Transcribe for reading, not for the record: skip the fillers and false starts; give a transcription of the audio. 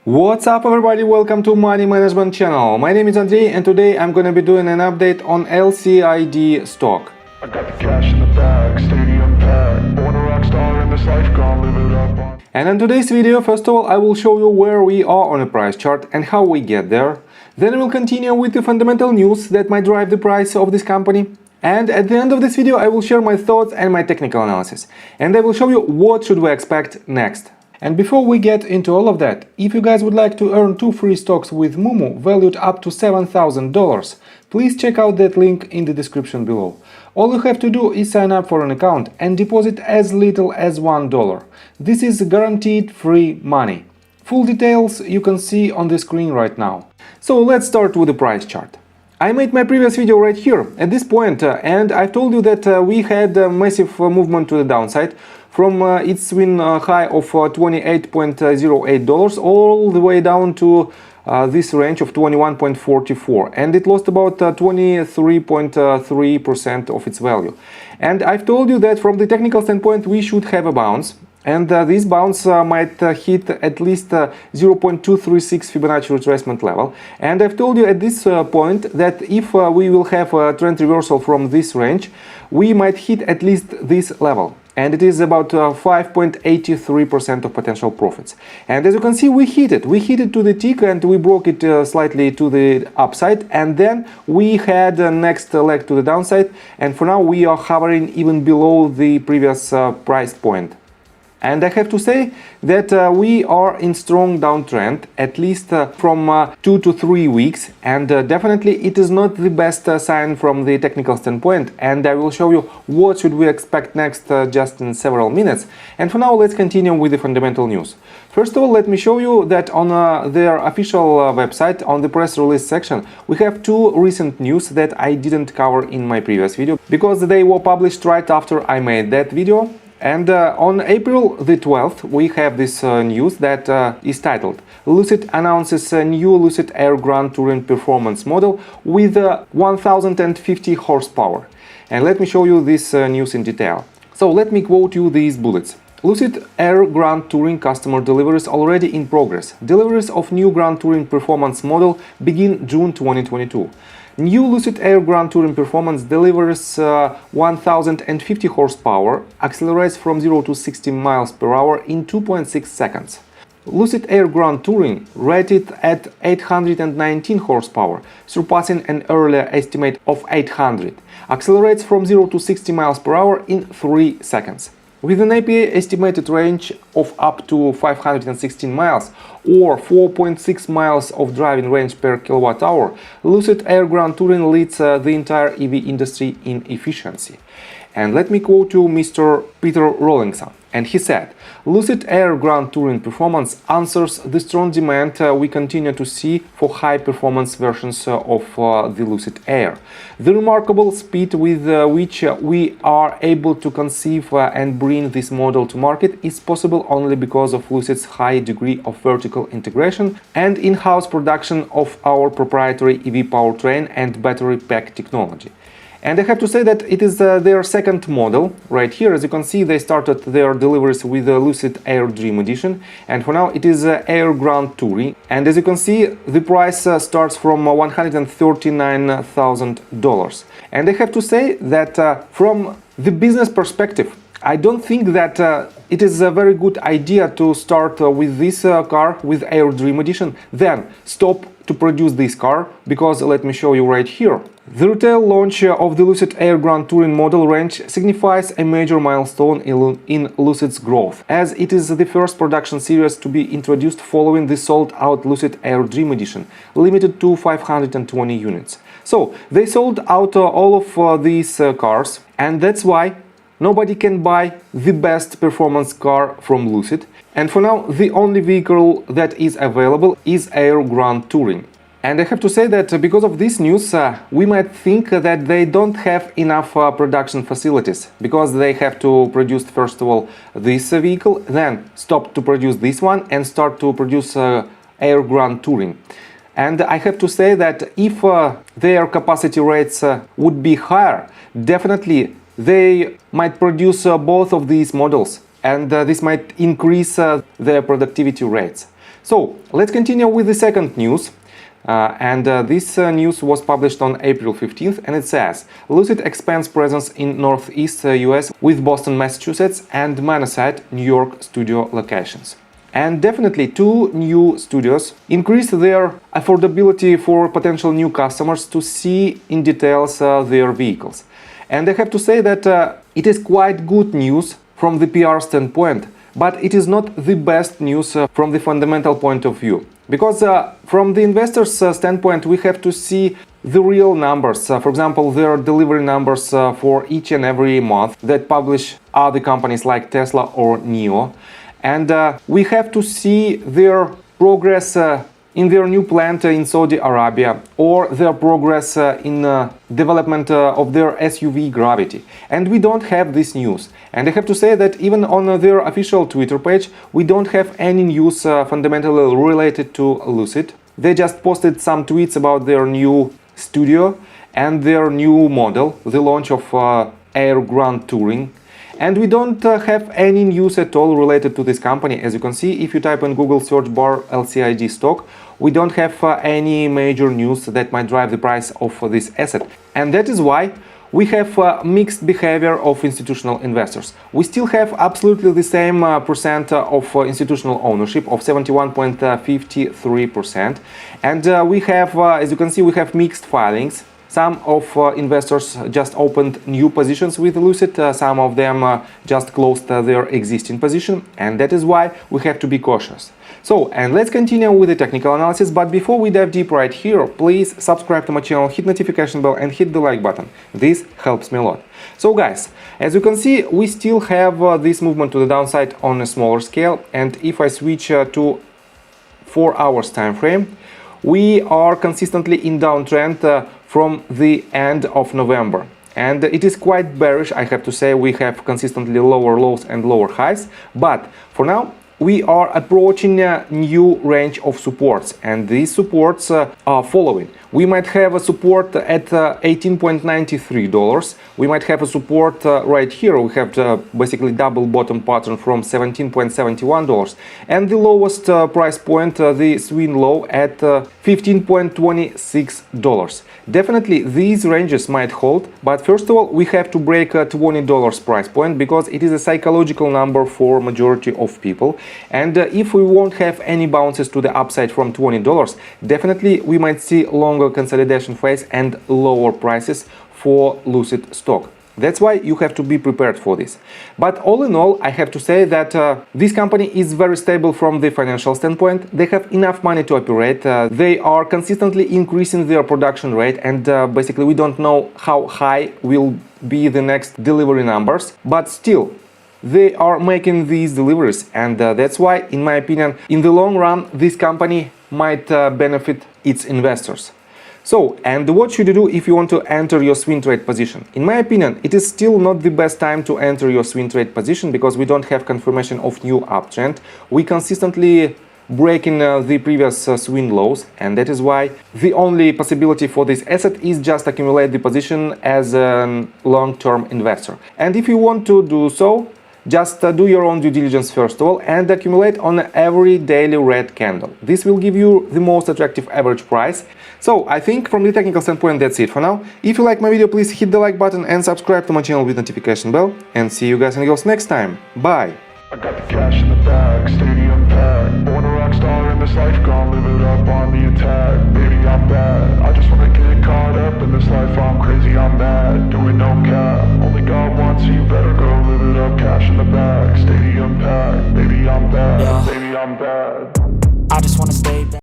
What's up everybody, welcome to Money Management channel. My name is Andrei and today I'm gonna be doing an update on LCID stock. I got the cash in the bag, stadium packed. Born a rock star in this life, gonna live it up on. And in today's video, first of all, I will show you where we are on a price chart and how we get there. Then we'll continue with the fundamental news that might drive the price of this company. And at the end of this video, I will share my thoughts and my technical analysis. And I will show you what should we expect next. And before we get into all of that, if you guys would like to earn 2 free stocks with Moomoo valued up to $7,000, please check out that link in the description below. All you have to do is sign up for an account and deposit as little as $1. This is guaranteed free money. Full details you can see on the screen right now. So let's start with the price chart. I made my previous video right here at this point and I told you that we had a massive movement to the downside from its swing high of $28.08 all the way down to this range of 21.44, and it lost about 23.3% of its value. And I've told you that from the technical standpoint we should have a bounce, and this bounce might hit at least 0.236 Fibonacci retracement level. And I've told you at this point that if we will have a trend reversal from this range, we might hit at least this level. And it is about 5.83% of potential profits. And as you can see, we hit it. We hit it to the tick and we broke it slightly to the upside. And then we had the next leg to the downside. And for now, we are hovering even below the previous price point. And I have to say that we are in strong downtrend, at least from 2 to 3 weeks, and definitely it is not the best sign from the technical standpoint, and I will show you what should we expect next just in several minutes. And for now, let's continue with the fundamental news. First of all, let me show you that on their official website, on the press release section, we have 2 recent news that I didn't cover in my previous video, because they were published right after I made that video. And on April the 12th, we have this news that is titled Lucid announces a new Lucid Air Grand Touring performance model with 1050 horsepower. And let me show you this news in detail. So let me quote you these bullets. Lucid Air Grand Touring customer deliveries already in progress. Deliveries of new Grand Touring performance model begin June 2022. New Lucid Air Grand Touring Performance delivers 1050 horsepower, accelerates from 0 to 60 miles per hour in 2.6 seconds. Lucid Air Grand Touring rated at 819 horsepower, surpassing an earlier estimate of 800, accelerates from 0 to 60 miles per hour in 3 seconds. With an APA estimated range of up to 516 miles or 4.6 miles of driving range per kilowatt hour, Lucid Air Grand Touring leads the entire EV industry in efficiency. And let me quote you Mr. Peter Rawlinson, and he said, Lucid Air Grand Touring Performance answers the strong demand we continue to see for high-performance versions of the Lucid Air. The remarkable speed with which we are able to conceive and bring this model to market is possible only because of Lucid's high degree of vertical integration and in-house production of our proprietary EV powertrain and battery pack technology. And I have to say that it is their second model. Right here, as you can see, they started their deliveries with the Lucid Air Dream Edition, and for now it is Air Grand Touring. And as you can see, the price starts from $139,000. And I have to say that from the business perspective, I don't think that it is a very good idea to start with this car, with Air Dream Edition, then stop to produce this car, because let me show you right here. The retail launch of the Lucid Air Grand Touring model range signifies a major milestone in Lucid's growth, as it is the first production series to be introduced following the sold-out Lucid Air Dream Edition, limited to 520 units. So, they sold out all of these cars, and that's why nobody can buy the best performance car from Lucid. And for now, the only vehicle that is available is Air Grand Touring. And I have to say that because of this news, we might think that they don't have enough production facilities, because they have to produce first of all this vehicle, then stop to produce this one and start to produce Air Grand Touring. And I have to say that if their capacity rates would be higher, definitely they might produce both of these models, and this might increase their productivity rates. So let's continue with the second news. This news was published on April 15th, and it says Lucid expands presence in Northeast US with Boston, Massachusetts and Manasite, New York studio locations. And definitely two new studios increase their affordability for potential new customers to see in details their vehicles. And I have to say that it is quite good news from the PR standpoint, but it is not the best news from the fundamental point of view. Because from the investors' standpoint, we have to see the real numbers. For example, their delivery numbers for each and every month that publish other companies like Tesla or NIO. And we have to see their progress in their new plant in Saudi Arabia, or their progress in development of their SUV Gravity. And we don't have this news. And I have to say that even on their official Twitter page, we don't have any news fundamentally related to Lucid. They just posted some tweets about their new studio and their new model, the launch of Air Grand Touring. And we don't have any news at all related to this company. As you can see, if you type in Google search bar LCID stock, we don't have any major news that might drive the price of this asset. And that is why we have mixed behavior of institutional investors. We still have absolutely the same percent of institutional ownership of 71.53%. And we have, as you can see, we have mixed filings. Some of investors just opened new positions with Lucid, some of them just closed their existing position, and that is why we have to be cautious. So, and let's continue with the technical analysis, but before we dive deep right here, please subscribe to my channel, hit notification bell and hit the like button. This helps me a lot. So guys, as you can see, we still have this movement to the downside on a smaller scale, and if I switch to 4 hours time frame, we are consistently in downtrend from the end of November. And it is quite bearish, I have to say. We have consistently lower lows and lower highs. But for now, we are approaching a new range of supports. And these supports are following. We might have a support at $18.93. We might have a support right here. We have basically double bottom pattern from $17.71. And the lowest price point, the swing low at $15.26. Definitely these ranges might hold, but first of all we have to break a $20 price point because it is a psychological number for majority of people. And if we won't have any bounces to the upside from $20, definitely we might see longer consolidation phase and lower prices for Lucid stock. That's why you have to be prepared for this. But all in all, I have to say that this company is very stable from the financial standpoint. They have enough money to operate. They are consistently increasing their production rate, and basically we don't know how high will be the next delivery numbers, but still they are making these deliveries, and that's why, in my opinion, in the long run this company might benefit its investors. So, and what should you do if you want to enter your swing trade position? In my opinion, it is still not the best time to enter your swing trade position because we don't have confirmation of new uptrend. We consistently breaking the previous swing lows, and that is why the only possibility for this asset is just accumulate the position as a long-term investor. And if you want to do so, just do your own due diligence first of all and accumulate on every daily red candle. This will give you the most attractive average price. So I think from the technical standpoint that's it for now. If you like my video, please hit the like button and subscribe to my channel with notification bell. And see you guys and girls next time. Bye! I got the cash in the bag, stadium packed. Born a rock star in this life, gone